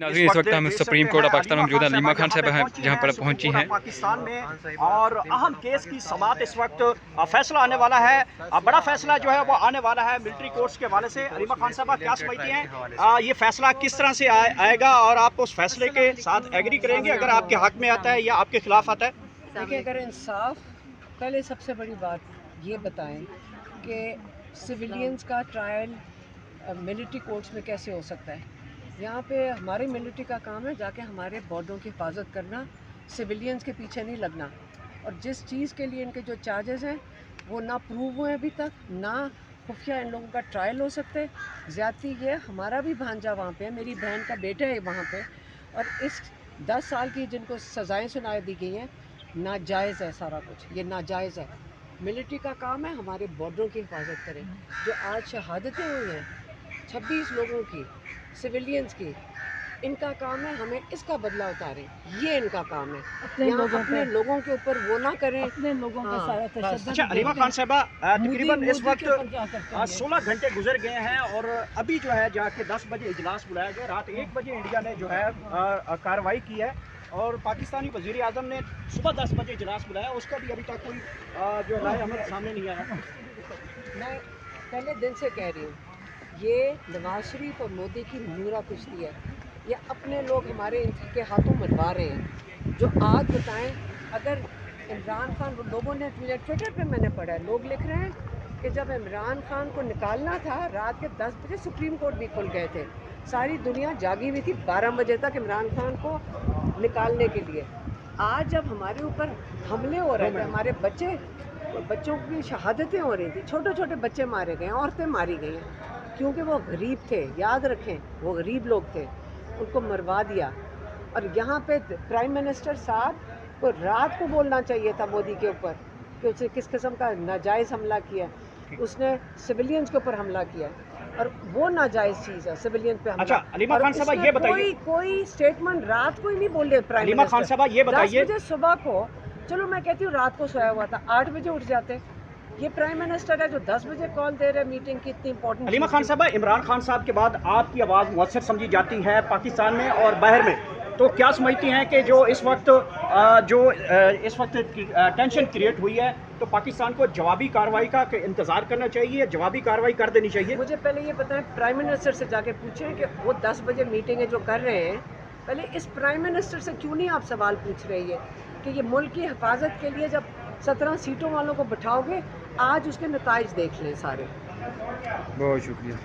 नाज़रीन, इस वक्त हम सुप्रीम कोर्ट ऑफ पाकिस्तान में मौजूद हैं। हलीमा खान साहब हैं जहाँ पर पहुंची हैं। पाकिस्तान में और अहम केस की समाअत इस वक्त फैसला आने वाला है। बड़ा फैसला जो है वो आने वाला है मिलिट्री कोर्ट्स के हवाले से। हलीमा खान साहब क्या समझती हैं ये फैसला किस तरह से आएगा और आप उस फैसले के साथ एग्री करेंगे अगर आपके हक में आता है या आपके खिलाफ आता है? देखिए, अगर इंसाफ, पहले सबसे बड़ी बात ये बताएं कि सिविलियंस का ट्रायल मिलिट्री कोर्ट्स में कैसे हो सकता है। यहाँ पे हमारी मिलिट्री का काम है जाके हमारे बॉर्डरों की हिफाजत करना, सिविलियंस के पीछे नहीं लगना। और जिस चीज़ के लिए इनके जो चार्जेस हैं वो ना प्रूव हुए अभी तक, ना खुफिया इन लोगों का ट्रायल हो सकते। ज़्यादती ये, हमारा भी भांजा वहाँ पे है, मेरी बहन का बेटा है वहाँ पे, और इस 10 साल की जिनको सज़ाएँ सुनाई दी गई हैं, नाजायज़ है सारा कुछ, ये नाजायज़ है। मिलिट्री का काम है हमारे बॉर्डरों की हिफाजत करें। जो आज शहादतें हुई हैं 26 लोगों की, सिविलियंस की, इनका काम है हमें इसका बदला उतारें। ये इनका काम है, अपने लोगों के ऊपर वो ना करें, अपने लोगों का सारा तशद्दुद। अच्छा हलीमा खान साहबा, तकरीबन इस वक्त 16 घंटे गुजर गए हैं और अभी जो है जाके 10 बजे इजलास बुलाया गया। रात 1 बजे इंडिया ने जो है कार्रवाई की है और पाकिस्तानी वज़ीर आज़म ने सुबह 10 बजे इजलास बुलाया। उसका भी अभी तक कोई जो राय हमारे सामने नहीं आया। मैं पहले दिन से कह रही हूँ, ये नवाज शरीफ और मोदी की नूरा कुश्ती है। ये अपने लोग हमारे इनके हाथों मरवा रहे हैं। जो आज बताएं, अगर इमरान खान, लोगों ने ट्विटर पे मैंने पढ़ा है, लोग लिख रहे हैं कि जब इमरान खान को निकालना था रात के 10 बजे सुप्रीम कोर्ट भी खुल गए थे, सारी दुनिया जागी हुई थी 12 बजे तक इमरान खान को निकालने के लिए। आज जब हमारे ऊपर हमले हो रहे थे, हमारे बच्चों की शहादतें हो रही थी, छोटे छोटे बच्चे मारे गए, औरतें मारी गई हैं, क्योंकि वो गरीब थे। याद रखें, वो गरीब लोग थे, उनको मरवा दिया। और यहाँ पे प्राइम मिनिस्टर साहब को रात को बोलना चाहिए था मोदी के ऊपर कि उसने किस किस्म का नाजायज़ हमला किया। उसने सिविलियंस के ऊपर हमला किया और वो नाजायज़ चीज़ है, सिविलियन पे हमला। अच्छा हलीमा खान साहब ये बताइए, कोई स्टेटमेंट रात को ही नहीं बोले प्राइम हलीमा खान मिनिस्टर। साहब ये बताइए, 10 बजे सुबह को, चलो मैं कहती हूँ रात को सोया हुआ था, 8 बजे उठ जाते। ये प्राइम मिनिस्टर है जो 10 बजे कॉल दे रहे मीटिंग की, इतनी इंपॉर्टेंट। हलीमा खान साहब, इमरान खान साहब के बाद आपकी आवाज़ मुअस्सर समझी जाती है पाकिस्तान में और बाहर में, तो क्या समझती हैं कि जो इस वक्त टेंशन क्रिएट हुई है, तो पाकिस्तान को जवाबी कार्रवाई का इंतज़ार करना चाहिए, जवाबी कार्रवाई कर देनी चाहिए? मुझे पहले ये बताएं, प्राइम मिनिस्टर से जाके पूछें कि वो 10 बजे मीटिंगें जो कर रहे हैं, पहले इस प्राइम मिनिस्टर से क्यों नहीं आप सवाल पूछ रहे हैं कि ये मुल्क की हिफाजत के लिए जब 17 सीटों वालों को बिठाओगे, आज उसके नताइज देख लें सारे। बहुत शुक्रिया।